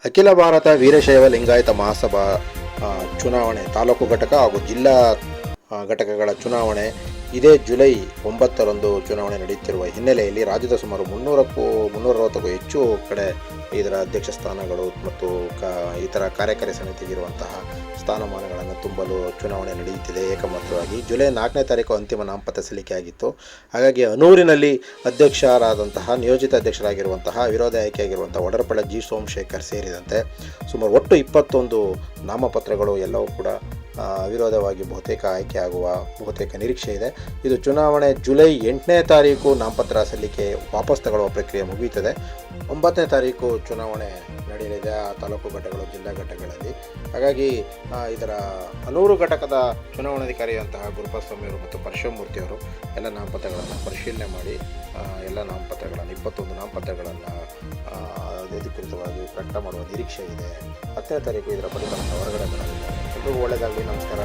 ಅಖಿಲ ಭಾರತ ವೀರಶೈವ ಲಿಂಗಾಯತ ಮಹಾಸಭಾ ಚುನಾವಣೆ ತಾಲೂಕು ಘಟಕ ಹಾಗೂ ಜಿಲ್ಲಾ ಘಟಕಗಳ ಚುನಾವಣೆ ಇದೇ ಜುಲೈ 9ರಂದು ಚುನಾವಣೆ ನಡೆಯುತ್ತಿರುವ ಹಿನ್ನೆಲೆಯಲ್ಲಿ ರಾಜ್ಯದ ಸುಮಾರು 360ಕ್ಕೂ ಹೆಚ್ಚು ಕಡೆ ಇದರ ಅಧ್ಯಕ್ಷ ಸ್ಥಾನಗಳು ಮತ್ತು ಇತರ ಕಾರ್ಯಕಾರಿ ಸಮಿತಿಗಿರುವಂತಹ ಸ್ಥಾನಮಾನಗಳನ್ನು ತುಂಬಲು ಚುನಾವಣೆ ನಡೆಯುತ್ತಿದೆ. ಏಕಮಾತ್ರವಾಗಿ ಜುಲೈ 4ನೇ ತಾರೀಕು ಅಂತಿಮ ನಾಮಪತ್ರ ಸಲ್ಲಿಕೆ ಆಗಿತ್ತು. ಹಾಗಾಗಿ ಅನೂರಿನಲ್ಲಿ ನಿಯೋಜಿತ ಅಧ್ಯಕ್ಷರಾಗಿರುವಂತಹ ವಿರೋಧ ಆಯ್ಕೆಯಾಗಿರುವಂತಹ ವಡರಪಳ್ಳ ಜಿ ಸೋಮಶೇಖರ್ ಸೇರಿದಂತೆ ಸುಮಾರು ಒಟ್ಟು 21 ನಾಮಪತ್ರಗಳು ಎಲ್ಲವೂ ಕೂಡ ಅವಿರೋಧವಾಗಿ ಬಹುತೇಕ ಆಯ್ಕೆಯಾಗುವ ನಿರೀಕ್ಷೆ ಇದೆ. ಇದು ಚುನಾವಣೆ ಜುಲೈ 8ನೇ ತಾರೀಕು ನಾಮಪತ್ರ ಸಲ್ಲಿಕೆ ವಾಪಸ್ ತಗೊಳ್ಳುವ ಪ್ರಕ್ರಿಯೆ ಮುಗಿಯುತ್ತದೆ. 9ನೇ ತಾರೀಕು ಚುನಾವಣೆ ನಡೆಯಲಿದೆ ಆ ತಾಲೂಕು ಘಟಕಗಳು ಜಿಲ್ಲಾ ಘಟಕಗಳಲ್ಲಿ. ಹಾಗಾಗಿ ಇದರ ಅನೂರು ಘಟಕದ ಚುನಾವಣಾಧಿಕಾರಿಯಂತಹ ಗುರುಪಾದ ಸ್ವಾಮಿಯವರು ಮತ್ತು ಪರಶಿವಮೂರ್ತಿಯವರು ಎಲ್ಲ ನಾಮಪತ್ರಗಳನ್ನು ಪರಿಶೀಲನೆ ಮಾಡಿ ಎಲ್ಲ ನಾಮಪತ್ರಗಳನ್ನು 21 ನಾಮಪತ್ರಗಳನ್ನು ಅಧಿಕೃತವಾಗಿ ಪ್ರಕಟ ಮಾಡುವ ನಿರೀಕ್ಷೆ ಇದೆ. 10ನೇ ತಾರೀಕು ಇದರ ಫಲಿತಾಂಶ ಹೊರಗಡೆ ಬರಲಿದೆ. ಎಲ್ಲರಿಗೂ ಒಳ್ಳೆಯದಾಗಲಿ. ನಮಸ್ಕಾರ.